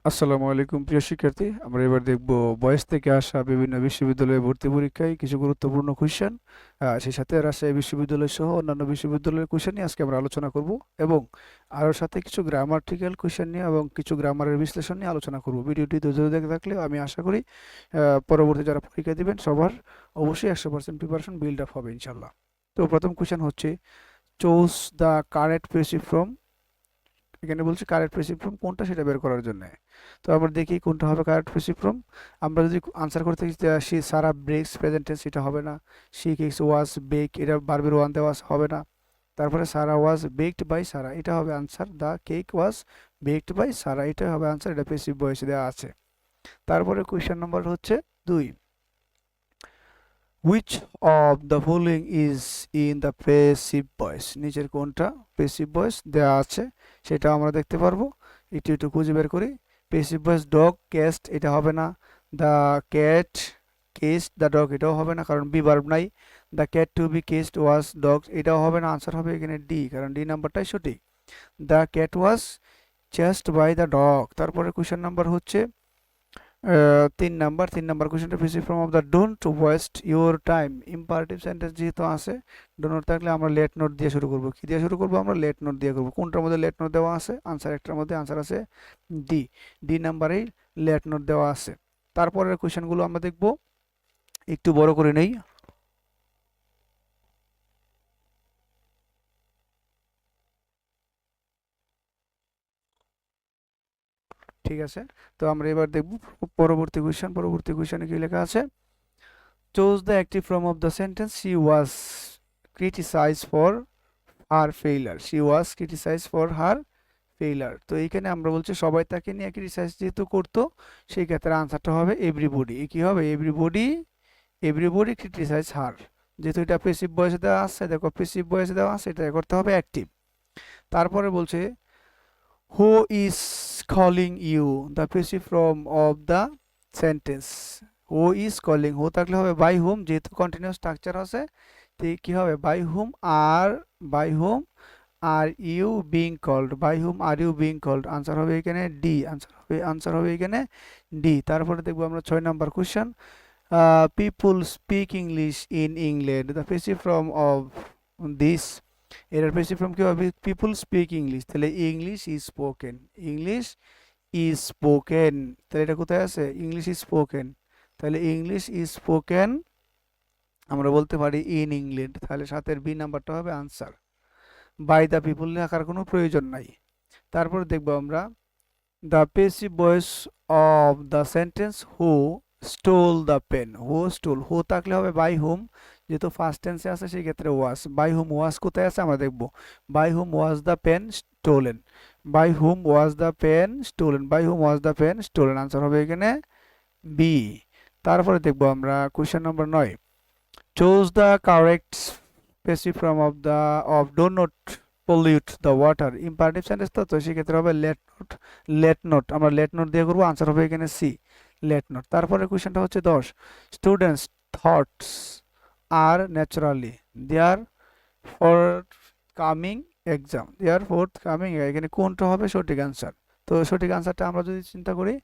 আসসালামু আলাইকুম প্রিয় শিক্ষার্থী, আমরা এবার দেখব বয়েস থেকে আসা বিভিন্ন বিশ্ববিদ্যালয়ে ভর্তি পরীক্ষায় কিছু গুরুত্বপূর্ণ কোশ্চেন, সেই সাথে রাজশাহী বিশ্ববিদ্যালয় সহ অন্যান্য বিশ্ববিদ্যালয়ের কোশ্চেন নিয়ে আজকে আমরা আলোচনা করব এবং আরও সাথে কিছু গ্রামাটিক্যাল কোশ্চেন নিয়ে এবং কিছু গ্রামারের বিশ্লেষণ নিয়ে আলোচনা করব। ভিডিওটি ধৈর্য দেখে থাকলে আমি আশা করি পরবর্তী যারা পরীক্ষা দিবেন সবার অবশ্যই 100% প্রিপারেশন বিল্ড আপ হবে ইনশাল্লাহ। তো প্রথম কোশ্চেন হচ্ছে, choose the correct passive form. এখানে বলছে কারেক্ট প্যাসিভ ফর্ম কোনটা সেটা বের করার জন্য। তো আমরা দেখি কোনটা হবে কারেক্ট প্যাসিভ ফর্ম। আমরা যদি আনসার করতে সি সারা ব্রেকস প্রেজেন্ট টেন্স, এটা হবে না। সি কেকস ওয়াজ বেক, এটা ভার্বের ওয়ান দেওয়া হবে না। তারপরে সারা ওয়াজ বেকড বাই সারা, এটা হবে answer. The cake was baked by Sara, এটা হবে আনসার, এটা প্যাসিভ ভয়েসে দেওয়া আছে। তারপরে কোয়েশ্চেন নাম্বার হচ্ছে 2, which of the following is in the passive voice. নিচের কোনটা প্যাসিভ ভয়েস দেওয়া আছে সেটা আমরা দেখতে পারবো। একটু একটু খুঁজে বের করি। প্যাসিভ ভয়েস ডগ কেস্ট, এটা হবে না। The cat chased the dog, এটাও হবে না কারণ বি ভার্ব নাই। The cat to be chased was dog, এটাও হবে না। আনসার হবে এখানে ডি, কারণ ডি নাম্বারটাই সঠিক। The cat was chased by the dog. তারপরে কোয়েশ্চেন নাম্বার হচ্ছে 3 নাম্বার কোয়েশ্চেনটা passive form of the don't waste your time. Imperative sentence যেহেতু আছে, ডোন্ট থাকলে আমরা লেট নোট দিয়ে শুরু করব। কি দিয়ে শুরু করব? আমরা লেট নোট দিয়ে করব। কোনটার মধ্যে লেট নোট দেওয়া আছে? আনসার একটার মধ্যে আনসার আছে ডি। ডি নাম্বারেই লেট নোট দেওয়া আছে। তারপরের কোয়েশ্চেনগুলো আমরা দেখব, একটু বড় করে নেই। ঠিক আছে, তো আমরা এবার দেখব পরবর্তী কোয়েশ্চেন। পরবর্তী কোয়েশ্চেনে কি লেখা আছে? Choose the active form of the sentence she was criticised for her failure. She was criticised for her failure. তো এইখানে আমরা বলছি সবাই তাকে নিয়ে ক্রিটিসাইজ যেহেতু করতো, সেই ক্ষেত্রে আনসারটা হবে এভরিবডি। কি হবে? এভরিবডি, এভরিবডি ক্রিটিসাইজ হার। যেহেতু এটা প্যাসিভ ভয়েসে দেওয়া আছে, দেখো প্যাসিভ ভয়েসে দেওয়া আছে, এটা করতে হবে অ্যাক্টিভ। তারপরে বলছে who is calling you, the passive form of the sentence. Who is calling, who থাকলে হবে বাই হুম, যেহেতু কন্টিনিউয়াস স্ট্রাকচার আছে, তো কি হবে? By whom are, by whom are you being called, by whom are you being called. Answer হবে এখানে D. Answer হবে এখানে ডি। তারপরে দেখবো আমরা 6 number question, people speak English in England, the passive form of this. এটার passive form কি হবে? পিপুল স্পিক ইংলিশ, তাহলে English is spoken. English is spoken, তাহলে এটা কোথায় আছে? ইংলিশ ইজ স্পোকেন, তাহলে ইংলিশ ইজ স্পোকেন আমরা বলতে পারি ইন ইংল্যান্ড, তাহলে 7-এর বি নাম্বারটা হবে আনসার। বাই দ্য পিপুল লেখার কোনো প্রয়োজন নাই। তারপর দেখবো আমরা the passive voice of the sentence who stole the pen. Who stole, who থাকলে হবে বাই হুম, যেহেতু ফার্স্ট টেন্সে আছে সেই ক্ষেত্রে ওয়াজ। বাই হুম ওয়াজ কোথায় আছে আমরা দেখব। By whom was the pen stolen, by whom was the pen stolen, by whom was the pen stolen. Answer হবে এখানে বি। তারপরে দেখবো আমরা question number 9, choose the correct passive form of the of do not pollute the water. Imperative sentence তো, সেক্ষেত্রে হবে let not. Let not আমরা let not দিয়ে করবো। আনসার হবে এখানে সি, লেট নোট। তারপরে কোয়েশ্চেনটা হচ্ছে 10, students thoughts are naturally their forthcoming exam, their forthcoming, এখানে কোনটা হবে সঠিক আনসার? তো সঠিক আনসারটা আমরা যদি চিন্তা করি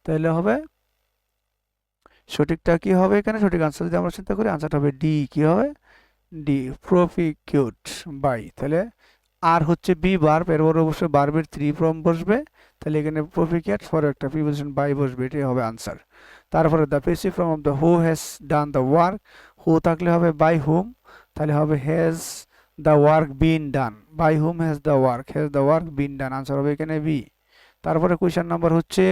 তাহলে হবে, সঠিকটা কি হবে এখানে? সঠিক আনসার যদি আমরা চিন্তা করি আনসারটা হবে ডি। কি হবে? ডি, প্রফিকিউট বাই। তাহলে আর হচ্ছে বি ভার্ব, এর পর অবশ্যই ভার্বের থ্রি ফর্ম বসবে, তাহলে এখানে প্রফিকিয়েট ফর একটা প্রিপোজিশন বাই বসবে, এটাই হবে আনসার। তারপরে the passive form of the who has done the work, who থাকলে হবে বাই হুম, তাহলে হবে has the work been done. By whom has the work been done. Answer হবে এখানে বি। তারপরে কোয়েশ্চেন নাম্বার হচ্ছে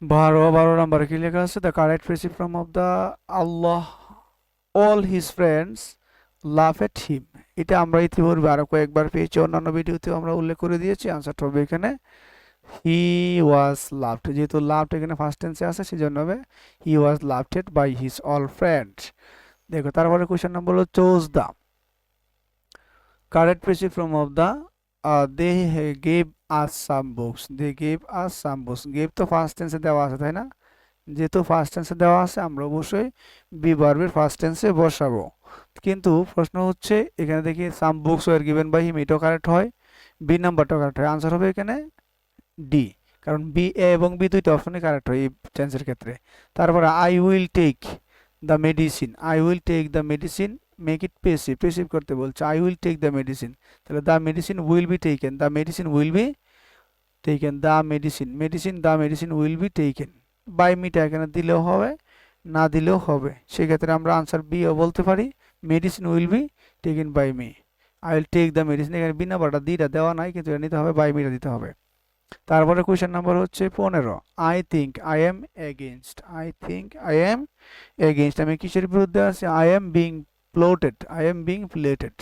12 নাম্বার কি লেখা আছে? The correct passive form of the আল্লাহ all his friends love at him. এটা আমরা ইতিপূর্বে আরো কয়েকবার পেয়েছি, অন্যান্য ভিডিওতেও আমরা উল্লেখ করে দিয়েছি। আনসারটা হবে এখানে হি ওয়াজ লাভড, যেহেতু লাভড এখানে ফার্স্ট টেন্সে আছে সেজন্য হবে he was loved by his all friends. দেখো তারপরে কোশ্চেন নাম্বার হলো choose the correct passive form of the they gave us some books. They gave us some books, gave তো ফার্স্ট টেন্সে দেওয়া আছে তাই না? যেহেতু ফার্স্ট টেন্সে দেওয়া আছে আমরা অবশ্যই বি ভার্বের ফার্স্ট টেন্সে বসাবো। কিন্তু প্রশ্ন হচ্ছে এখানে দেখি some books were given by him, এটাও কারেক্ট হয়, বি নাম্বারটাও কারেক্ট হয়। আনসার হবে এখানে ডি, কারণ বি, এ এবং বি দুইটা অপশনই কারেক্ট হয় এই টেন্সের ক্ষেত্রে। তারপরে I will take the medicine, I will take the medicine, make it passive, passive করতে বলছে, I will take the medicine, তাহলে the medicine will be taken, the medicine will be taken, the medicine, medicine, the medicine will be taken. By মিটা এখানে দিলেও হবে, না দিলেও হবে, সেক্ষেত্রে আমরা আনসার বিও বলতে পারি, medicine will be taken by me, I will take the medicine, এখানে বিনা বাটা দিটা দেওয়া নাই, কিন্তু এটা নিতে হবে, বাই মিটা দিতে হবে। তারপরে কোয়েশ্চেন নাম্বার হচ্ছে 15, I think I am against, I think I am against, আমি কিসের বিরুদ্ধে আছি, I am being plotted, I am being plated,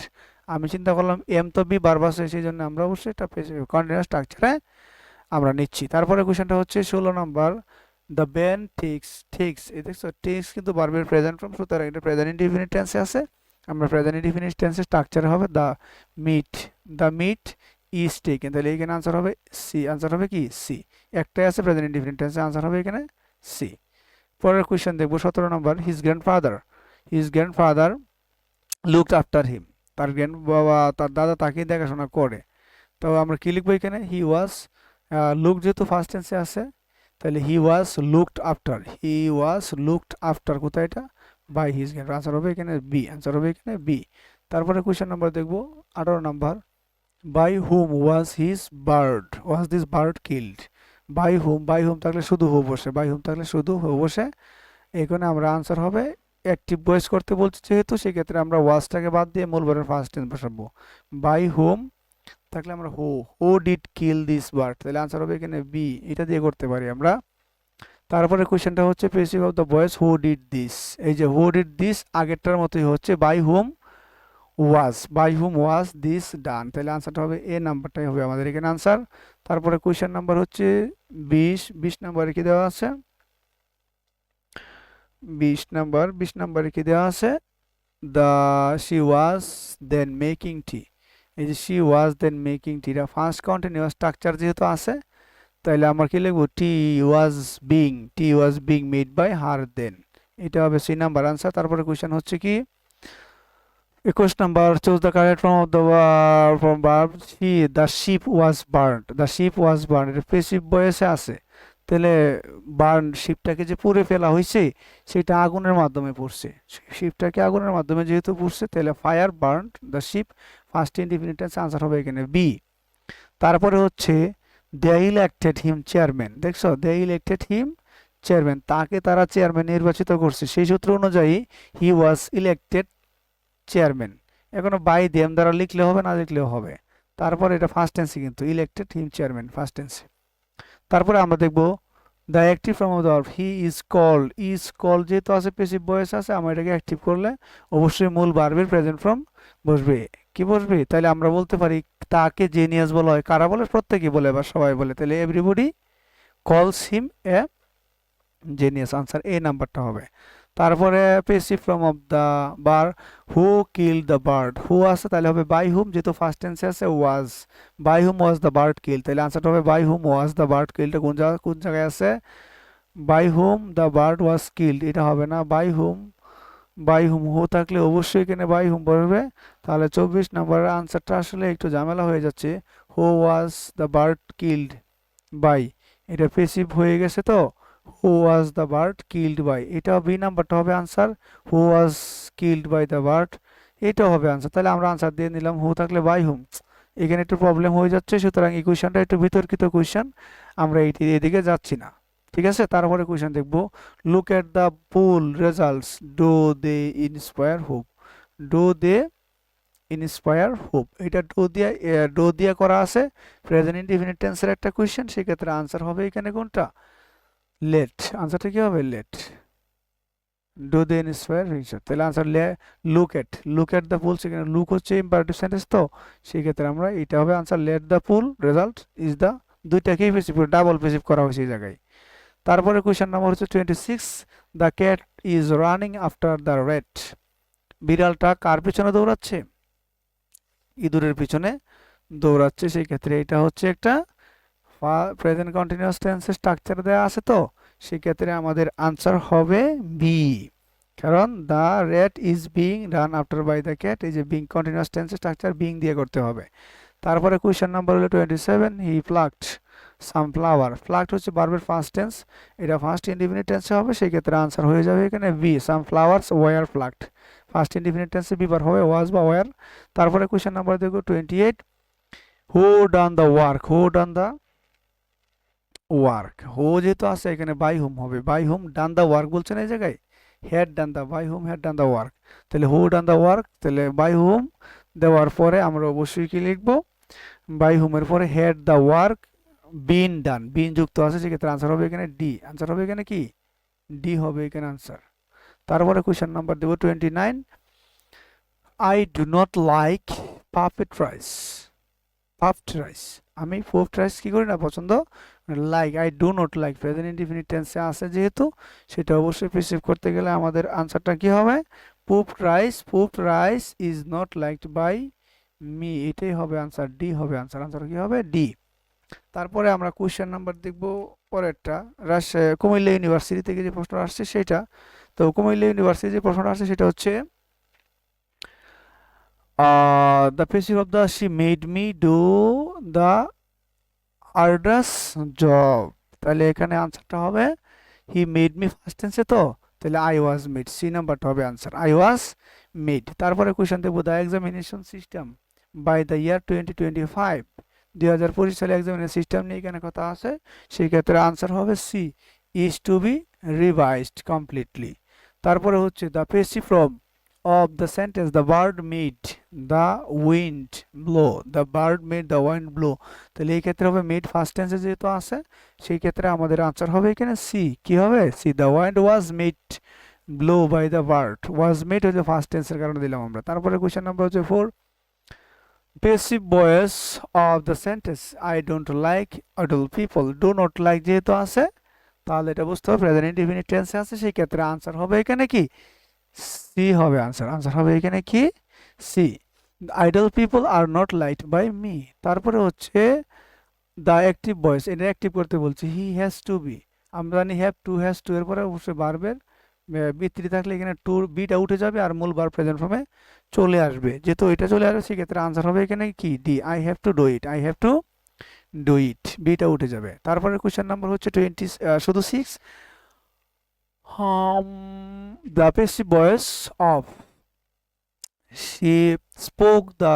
আমি চিন্তা করলাম এম তো বি বারবার আছে, সেই জন্য আমরা অবশ্যই এটা কন্টিনিউয়াস স্ট্রাকচারে আমরা নিচ্ছি। তারপরে কোয়েশ্চেনটা হচ্ছে 16 number, the band takes, takes, এই দেখছো টেক্স কিন্তু ভার্বের প্রেজেন্ট ফর্ম, সুতরাং এটা প্রেজেন্ট ইনডিফিনিট টেন্সে আছে, আমরা প্রেজেন্ট ইনডিফিনিট টেন্সে স্ট্রাকচারে হবে the meat, the meat is taken, তাহলে এখানে আনসার হবে সি, আনসার হবে কি সি, একটাই আছে প্রেজেন্ট ইনডিফিনিট টেন্সে, আনসার হবে এখানে সি। পরের কোয়েশ্চেন দেখবো 17 number, his grandfather, his grandfather looked after him, তার গ্র্যান্ড বাবা, তার দাদা তাকে দেখাশোনা করে, তো আমরা কি লিখবো এখানে, হি ওয়াজ, লুক যেহেতু ফার্স্ট টেন্সে আছে, তাহলে হি ওয়াজ লুকড আফটার, হি ওয়াজ লুকড আফটার, কোথায় এটা, বাই হিজ গ্র্যান্ড, আনসার হবে এখানে বি, আনসার হবে এখানে বি। তারপরে কোয়েশ্চেন নাম্বার দেখবো 18 number, by whom was his bird, was this bird killed, by whom, by whom থাকলে শুধু হো বসে, বাই হুম থাকলে শুধু হো বসে, এখানে আমরা আনসার হবে অ্যাক্টিভ ভয়েস করতে বলছি যেহেতু, সেক্ষেত্রে আমরা ওয়াজটাকে বাদ দিয়ে মূল ভার্বের ফার্স্ট টেন্স বসাবো, বাই হুম থাকলে আমরা who did kill this bird, তাহলে আনসার হবে এখানে বি, এটা দিয়ে করতে পারি আমরা। তারপরে কোয়েশ্চেনটা হচ্ছে passive of the voice who did this, এই যে হু ডিড দিস আগেরটার মতোই হচ্ছে, by whom was, by whom was this done, তাহলে আনসারটা হবে এ নাম্বারটাই হবে আমাদের এখানে আনসার। তারপরে কোয়েশ্চেন নাম্বার হচ্ছে 20, 20 নাম্বারে কি দেওয়া আছে, 20 নাম্বারে কি দেওয়া আছে, the she was then making tea, এই যে শি ওয়াজ দেন মেকিং টি, এটা ফার্স্ট কন্টিনিউয়াস স্ট্রাকচার যেহেতু আছে, তাহলে আমরা কি লিখবো, tea was being made by her then, এটা হবে সি নাম্বার আনসার। তারপরে কোয়েশ্চেন হচ্ছে কি 21 number, choose the correct form of the from verb C, the ship was burned, the ship was burned, এটা পেসিভ ভয়েসে আছে, তাহলে বার্ন শিপটাকে যে পুড়ে ফেলা হয়েছে সেটা আগুনের মাধ্যমে পুড়ছে, শিপটাকে আগুনের মাধ্যমে যেহেতু পুড়ছে, তাহলে fire burned the sheep, first indefinite tense, answer হবে এখানে বি। তারপরে হচ্ছে দে ইলেক্টেড হিম চেয়ারম্যান, দেখছো দে ইলেক্টেড হিম চেয়ারম্যান, তাকে তারা চেয়ারম্যান নির্বাচিত করছে, সেই সূত্র অনুযায়ী হি ওয়াজ ইলেক্টেড চেয়ারম্যান, এখনো বাই দেম দ্বারা লিখলে হবে, না লিখলেও হবে, তারপর এটা ফার্স্ট টেন্সে কিন্তু ইলেক্টেড হিম চেয়ারম্যান ফার্স্ট টেন্সে। তারপরে আমরা দেখবো the active form of the verb he is called যেহেতু আছে পেসিভ ভয়েস আছে, আমরা এটাকে অ্যাক্টিভ করলে অবশ্যই মূল ভার্বের প্রেজেন্ট ফর্ম বসবে, কি বসবে, তাহলে আমরা বলতে পারি তাকে জেনিয়াস বলা হয়, কারা বলে, প্রত্যেকেই বলে বা সবাই বলে, তাহলে এভরিবডি কলস হিম এ জেনিয়াস, আনসার এ নাম্বারটা হবে। তারপরে passive form of the bar who killed the bird, who আছে তাহলে হবে বাই হুম, যেহেতু ফার্স্ট টেন্সে আছে was, by whom was the bird killed, তাহলে আনসারটা হবে by whom was the bird killed, কোন জায়গায় আছে, by whom the bird was killed, এটা হবে না, বাই হুম হু থাকলে অবশ্যই এখানে বাই হুম বলবে, তাহলে 24 নম্বরের আনসারটা আসলে একটু ঝামেলা হয়ে যাচ্ছে, who was the bird killed by, এটা পেসিভ হয়ে গেছে, তো who was the bird killed by, এটা বি নাম্বারটা হবে answer, who was killed by the bird, এটাও হবে আনসার, তাহলে আমরা আনসার দিয়ে নিলাম হু থাকলে বাই হুম, এখানে একটু প্রবলেম হয়ে যাচ্ছে, সুতরাং এই কোয়েশ্চনটা একটু বিতর্কিত কোয়েশ্চন, আমরা এদিকে যাচ্ছি না, ঠিক আছে। তারপরে কোয়েশ্চন দেখবো, look at the poll results do they inspire hope, do they inspire hope, এটা ডো দিয়ে করা আছে, প্রেজেন্ট ইনডিফিনিট টেন্সের একটা কোয়েশ্চেন, সেক্ষেত্রে আনসার হবে এখানে কোনটা, লেট, আনসারটা কি হবে let, do they inspire future, তাহলে answer look at the pool, সেখানে লুক হচ্ছে ইম্পারেটিভ সেন্টেন্স, তো সেক্ষেত্রে আমরা এটা হবে answer let the pool result is the, দুইটাকেই পেসিভ ডাবল পেসিভ করা হয়েছে এই জায়গায়। তারপরে কোয়েশ্চেন নাম্বার হচ্ছে 26, the cat is running after the rat, বিড়ালটা কার পিছনে দৌড়াচ্ছে, ইঁদুরের পিছনে দৌড়াচ্ছে, সেই ক্ষেত্রে এটা হচ্ছে একটা প্রেজেন্ট কন্টিনিউয়াস টেন্সের স্ট্রাকচার দেওয়া আছে, তো সেক্ষেত্রে আমাদের আনসার হবে বি, কারণ the rat is being run after by the cat, এই যে বিং কন্টিনিউয়াস টেন্সের স্ট্রাকচার বিং দিয়ে করতে হবে। তারপরে কোয়েশ্চেন নাম্বার হলো 27, হি প্লাকড সানফ্লাওয়ার। ফ্লাক্ট হচ্ছে ভার্বের ফার্স্ট টেন্স, এটা ফার্স্ট ইনডিফিনিট টেন্সে হবে, সেই ক্ষেত্রে আনসার হয়ে যাবে এখানে B, sunflowers were plucked. First indefinite টেন্সে বিবার হবে ওয়াজ বা ওয়ার। তারপরে কোয়েশ্চেন নাম্বার দেখো 28, who done the work, who done the work, who যেহেতু আছে এখানে বাই হুম হবে, by whom done the work বলছেন এই জায়গায়, had done the, by whom had done the work, তাহলে হু ডান দ্য ওয়ার্ক, তাহলে বাই হুম দেওয়ার পরে আমরা অবশ্যই কি লিখবো, বাই হুমের পরে হেড দ্য ওয়ার্ক বিন ডান, বিন যুক্ত আছে, সেক্ষেত্রে আনসার হবে এখানে ডি, আনসার হবে এখানে কি ডি হবে এখানে আনসার। তারপরে কোয়েশ্চেন নাম্বার দেবো 29, I do not like puffed rice, puffed rice, আমি পাফড রাইস কি করি না পছন্দ, like, I do not like present indefinite টেন্সে আছে যেহেতু, সেটা অবশ্যই প্রিসিভ করতে গেলে আমাদের আনসারটা কি হবে, puffed rice is not liked by me, এটাই হবে আনসার, ডি হবে আনসার, আনসার কি হবে ডি। তারপরে আমরা কোয়েশ্চেন নাম্বার দেখব পরেরটা, কুমিল্লা ইউনিভার্সিটি থেকে যে প্রশ্ন আসছে সেটা। তো কুমিল্লা ইউনিভার্সিটি যে প্রশ্নটা আসছে সেটা হচ্ছে the passive of the she made me do the arduous job, তাহলে এখানে আনসারটা হবে হি মেড মি ফার্স্ট টেন্সে, তো তাহলে আই ওয়াজ মেড, সি নাম্বারটা হবে আনসার, আই ওয়াজ মেড। তারপরে কোয়েশ্চেন দেবো the examination system by the year 2025, 2025 সালে এক্সামিনেশন সিস্টেম নিয়ে এখানে কথা আছে, সেই ক্ষেত্রে আনসার হবে C, is to be revised completely. তারপরে হচ্ছে the passive form of the sentence the bird made the wind blow, the bird made the wind blow, তাহলে এই ক্ষেত্রে হবে মেড ফার্স্ট টেন্সে যেহেতু আছে, সেই ক্ষেত্রে আমাদের আনসার হবে এখানে সি, কি হবে C, the wind was made blow by the bird, was made হচ্ছে ফার্স্ট টেন্সের কারণে দিলাম আমরা। তারপরে কোয়েশ্চেন নাম্বার হচ্ছে 4, passive voice of the sentence I don't like idle people, do not like যেহেতু আছে, তাহলে এটা বুঝতে হবে প্রেজেন্ট ইনডিফিনিট টেন্সে আছে, সেই ক্ষেত্রে আনসার হবে এখানে কি সি হবে আনসার, আনসার হবে এখানে কি C, idle people are not liked by me. তারপরে হচ্ছে দ্য অ্যাক্টিভ ভয়েস, এটা অ্যাক্টিভ করতে বলছে, হি হ্যাজ টু বি, আমরা জানি হ্যাভ টু, হ্যাজ টু এর পরে অবশ্যই ভার্বের বৃত্তি থাকলে এখানে টু বিটা উঠে যাবে আর মূল ভার্ব প্রেজেন্ট ফর্মে চলে আসবে, যেহেতু এটা চলে আসবে সেক্ষেত্রে আনসার হবে এখানে কি D, I have to do it, I have to do it, beta উঠে যাবে। তারপরে কোয়েশ্চেন নাম্বার হচ্ছে 6, the passive voice of she spoke the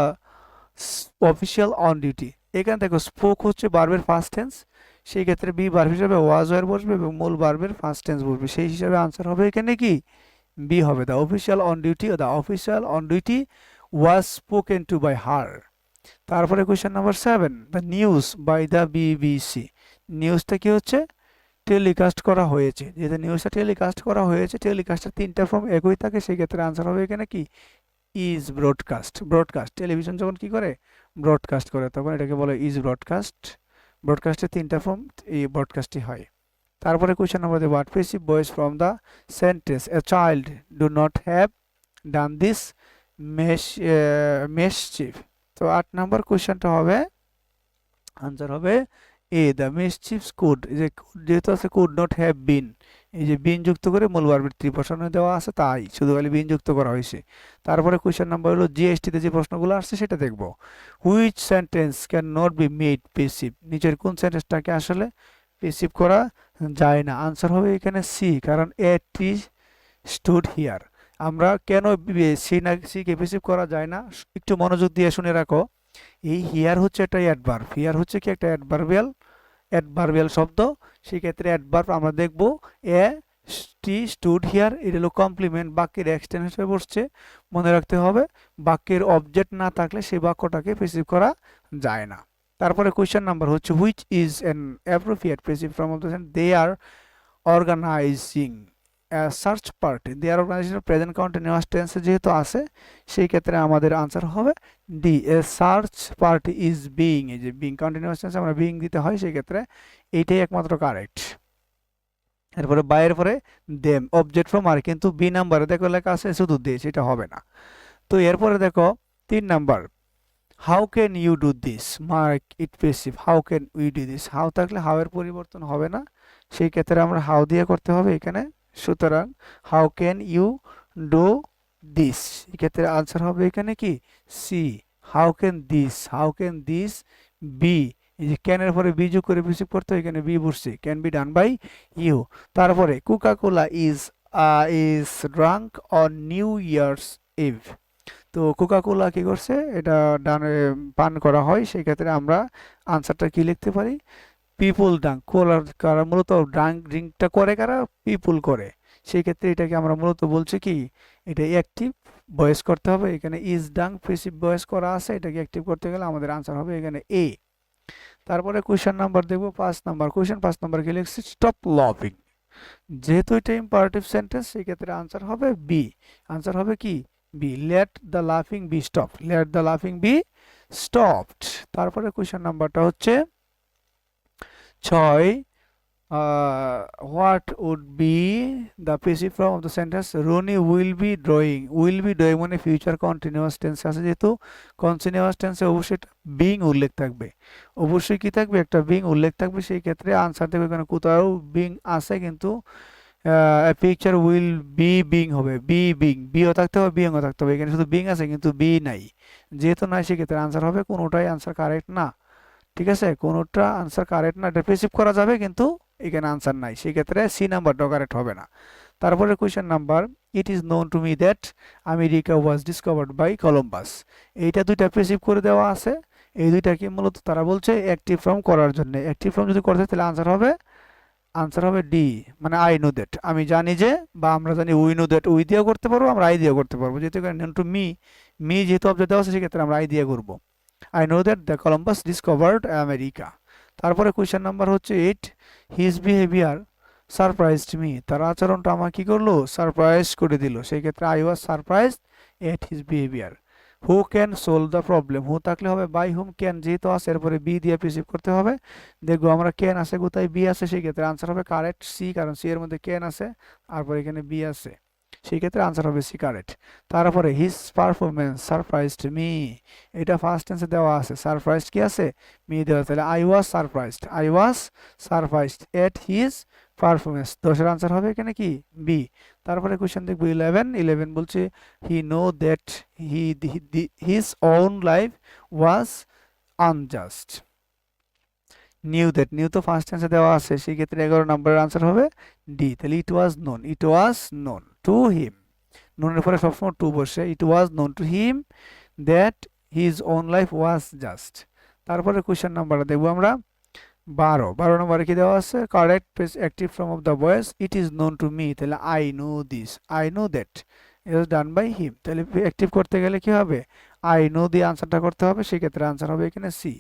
official on duty, এখানে দেখো স্পোক হচ্ছে ভার্বের ফার্স্ট টেন্স, সেই ক্ষেত্রে বি ভার্ব হিসাবে ওয়াজ ওয়ার বসবে এবং মূল ভার্বের ফার্স্ট টেন্স বসবে, সেই হিসাবে আনসার হবে এখানে কি বি হবে, the official on duty, the official on duty was spoken to by her. তারপরে question number 7, the news by the BBC, নিউজটা কি হচ্ছে টেলিকাস্ট করা হয়েছে, যেহেতু নিউজটা টেলিকাস্ট করা হয়েছে, টেলিকাস্টের তিনটা ফর্ম একই থাকে, সেই ক্ষেত্রে আনসার হবে এখানে কি ইজ ব্রডকাস্ট, ব্রডকাস্ট টেলিভিশন যখন কি করে ব্রডকাস্ট করে তখন এটাকে বলে ইজ ব্রডকাস্ট, ব্রডকাস্টের তিনটা ফর্ম এই ব্রডকাস্টই হয়। তারপরে কোয়েশ্চেন নাম্বার দেবো 8, passive voice from the sentence a child do not have done this mischief, তো 8 নাম্বার কোয়েশ্চেনটা হবে আনসার হবে এ, দ্য মিসচিফস কুড, এই যে যেহেতু আছে কুড নট হ্যাভ বিন, এই যে বিন যুক্ত করে মূল ভার্বের ত্রিবচনে দেওয়া আছে তাই শুধু খালি বিন যুক্ত করা হয়েছে। তারপরে কোয়েশ্চেন নাম্বার হলো জিএসটিতে যে প্রশ্নগুলো আসছে সেটা দেখবো, which sentence can not be made passive, নিচের কোন সেন্টেন্সটাকে আসলে পেসিভ করা যায় না, আনসার হবে এখানে সি, কারণ এ টি স্টুড হিয়ার, আমরা কেন সি না সি কে পেসিভ করা যায় না একটু মনোযোগ দিয়ে শুনে রাখো, এই হিয়ার হচ্ছে একটা অ্যাডভার্ব, হিয়ার হচ্ছে কি একটা অ্যাডভার্বিয়াল শব্দ, সেই ক্ষেত্রে অ্যাডভার্ব আমরা দেখব এ টি স্টুড হিয়ার, এটা হলো কমপ্লিমেন্ট, বাক্যের এক্সটেন্স হিসেবে বসছে, মনে রাখতে হবে বাক্যের অবজেক্ট না থাকলে সেই বাক্যটাকে পেসিভ করা যায় না। তারপরে কোয়েশ্চেন নাম্বার হচ্ছে which is an appropriate passive form of the sentence they are organizing search party, they are organization present continuous টেন্সে যেহেতু আছে, সেই ক্ষেত্রে আমাদের আনসার হবে D, a search party is being, এই যে বিইং কন্টিনিউয়াস টেন্সে আমরা বিইং দিতে হয়, সেই ক্ষেত্রে এইটাই একমাত্র কারেক্ট। এরপরে বাইয়ের পরে দেম অবজেক্ট ফ্রম আর, কিন্তু বি নাম্বারে দেখো লেখা আছে শুধু দে, সেটা হবে না। তো এরপরে দেখো 3 number, how can you do this, mark it passive, how can we do this, how থাকলে হাউ এর পরিবর্তন হবে না, সেই ক্ষেত্রে আমরা হাউ দিয়ে করতে হবে এখানে, সুতরাং how can you do this, এক্ষেত্রে আনসার হবে এখানে কি C, how can this be এই যে ক্যানের পরে বি যোগ করে প্যাসিভ করতে হয়, এখানে বি বসছে, can be done by you. তারপরে Coca Cola is drunk on New Year's Eve. তো কোকা কোলা কি করছে, এটা ডানে পান করা হয়, সেই ক্ষেত্রে আমরা আনসারটা কি লিখতে পারি, পিপুল ড্রাঙ্ক, কোলার কারা মূলত ড্রিঙ্কটা করে কারা, পিপুল করে, সেই ক্ষেত্রে এটাকে আমরা মূলত বলছি কি, এটা অ্যাক্টিভ ভয়েস করতে হবে, এখানে ইজ ড্রাঙ্ক প্যাসিভ ভয়েস করা আছে, এটাকে অ্যাক্টিভ করতে গেলে আমাদের আনসার হবে এখানে এ। তারপরে কোয়েশ্চেন নাম্বার দেখবো 5 নাম্বার কোয়েশ্চেন, 5 নাম্বার কি লিখছি, স্টপ লাফিং। যেহেতু এটা ইম্পারেটিভ সেন্টেন্স, সেই ক্ষেত্রে আনসার হবে বি। আনসার হবে কি, বি, লেট দ্য লাফিং বি স্টপ, লেট দ্য লাফিং বি স্টপড। তারপরে কোয়েশ্চেন নাম্বারটা হচ্ছে 6, what would be the passive form of the sentence Ronnie will be drawing, will be drawing মানে ফিউচার কন্টিনিউয়াস টেন্স আছে, যেহেতু কন্টিনিউয়াস টেন্সে অবশ্যই বিং উল্লেখ থাকবে, অবশ্যই কি থাকবে, একটা বিং উল্লেখ থাকবে, সেই ক্ষেত্রে আনসার দেখবে এখানে কোথাও বিং আছে, কিন্তু পিকচার উইল বি বিং হবে, বি বিং, বিও থাকতে হবে বিংও থাকতে হবে, এখানে শুধু বিং আছে কিন্তু বি নাই, যেহেতু নাই সেক্ষেত্রে আনসার হবে কোনোটাই আনসার কারেক্ট না। ঠিক আছে, কোনোটা আনসার কারেক্ট না, এটা রিসিভ করা যাবে কিন্তু এখানে আনসার নাই, সেই ক্ষেত্রে সি নাম্বারটা কারেক্ট হবে না। তারপরে question number, it is known to me that America was discovered by Columbus. এইটা দুইটা প্যাসিভ করে দেওয়া আছে, এই দুইটাকে মূলত তারা বলছে অ্যাক্টিভ ফর্ম করার জন্য, অ্যাক্টিভ ফর্ম যদি করতে তাহলে আনসার হবে ডি, মানে আই নো দ্যাট, আমি জানি যে, বা আমরা জানি উই নো দ্যাট, উই দিয়েও করতে পারবো, আমরা আই দিয়েও করতে পারবো, যেহেতু নোন টু মি, মি যেহেতু অবজেক্ট দেওয়া আছে সেক্ষেত্রে আমরা আই দিয়ে করবো, I know that the Columbus discovered America. তারপরে কোয়েশ্চেন নাম্বার হচ্ছে 8, হিজ বিহেভিয়ার সারপ্রাইজড মি, তার আচরণটা আমাকে কি করলো, সারপ্রাইজ করে দিল, সেই ক্ষেত্রে I was surprised at his behaviour. Who can solve the problem, who থাকলে হবে বাই হুম, ক্যান যেহেতু আছে এরপরে বি দিয়ে প্রিসিভ করতে হবে, দেখবো আমরা ক্যান আছে কোথায়, বি আছে, সেই ক্ষেত্রে আনসার হবে কারেক্ট সি, কারণ সি এর মধ্যে ক্যান আছে, তারপরে এখানে বি আছে, সেই ক্ষেত্রে আনসার হবে সি কারেক্ট। তারপরে হিজ পারফরমেন্স সারপ্রাইজড মি, এটা ফার্স্ট টেন্সে দেওয়া আছে, সারপ্রাইজড কি আছে, মি দেওয়া, তাহলে I was surprised at his performance, 10-এর আনসার হবে এখানে কি, বি। তারপরে কোশ্চেন দেখবো 11 বলছে he know that his own life was unjust, knew তো ফার্স্ট টেন্সে দেওয়া আছে, সেই ক্ষেত্রে 11 নম্বরের আনসার হবে ডি, তাহলে ইট ওয়াজ নোন টু হিম, নোনের পরে সবসময় টু বসে, it was known to him that his own life was just. তারপরে কোয়েশ্চেন নাম্বারটা দেখবো আমরা 12 নম্বরে কি দেওয়া আছে, correct press active form of the voice, it is known to me, তাহলে I know that it was done by him, তাহলে অ্যাক্টিভ করতে গেলে কি হবে, আই নো দিয়ে আনসারটা করতে হবে, সেই ক্ষেত্রে আনসার হবে এখানে C,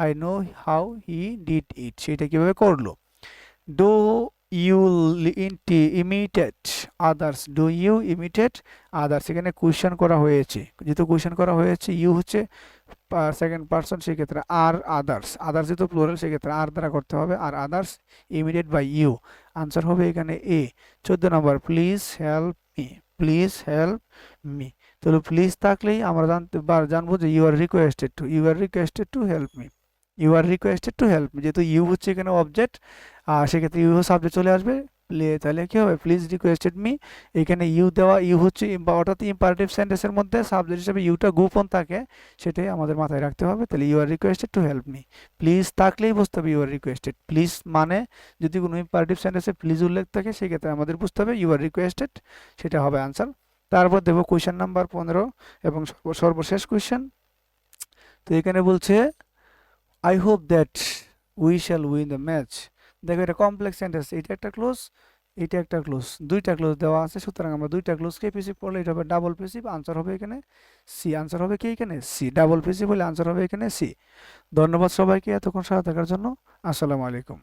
I know how he did it, সেটা কিভাবে করলো। ডু ইউ ইমিটেট আদার্স, এখানে কোয়েশ্চেন করা হয়েছে, যেহেতু কোয়েশ্চেন করা হয়েছে, ইউ হচ্ছে সেকেন্ড পারসন, সেক্ষেত্রে আর আদার্স যেহেতু প্লুরাল, সেক্ষেত্রে আর দ্বারা করতে হবে, are others immediate by you, answer হবে এখানে A. 14 number, please help me, তাহলে প্লিজ থাকলেই আমরা জানবো যে you are requested to help me, যেহেতু ইউ হচ্ছে এখানে অবজেক্ট, আর সেক্ষেত্রে ইউ সাবজেক্ট চলে আসবে, তাহলে কি হবে, প্লিজ রিকোয়েস্টেড মি, এখানে ইউ দেওয়া, ইউ হচ্ছে অর্থাৎ ইম্পারেটিভ সেন্টেন্সের মধ্যে সাবজেক্ট হিসেবে ইউটা গোপন থাকে, সেটাই আমাদের মাথায় রাখতে হবে, তাহলে you are requested to help me, please থাকলেই বুঝতে হবে ইউ আর রিকোয়েস্টেড, প্লিজ মানে যদি কোনো ইম্পারেটিভ সেন্টেন্সে প্লিজ উল্লেখ থাকে, সেক্ষেত্রে আমাদের বুঝতে হবে ইউ আর রিকোয়েস্টেড, সেটা হবে আনসার। তারপর দেবো কোয়েশ্চেন নাম্বার 15 এবং সর্বশেষ কোয়েশ্চেন। তো এখানে বলছে I hope that we shall win the match, দেখো এটা কমপ্লেক্স সেন্টেন্স, এটা একটা ক্লোজ, দুইটা ক্লোজ দেওয়া আছে, সুতরাং আমরা দুইটা ক্লোজকে প্যাসিভ করলে এটা হবে ডাবল প্যাসিভ, আনসার হবে এখানে সি, আনসার হবে কি এখানে সি, ডাবল প্যাসিভ হলে আনসার হবে এখানে সি। ধন্যবাদ সবাইকে এতক্ষণ সাথে থাকার জন্য, আসসালামু আলাইকুম।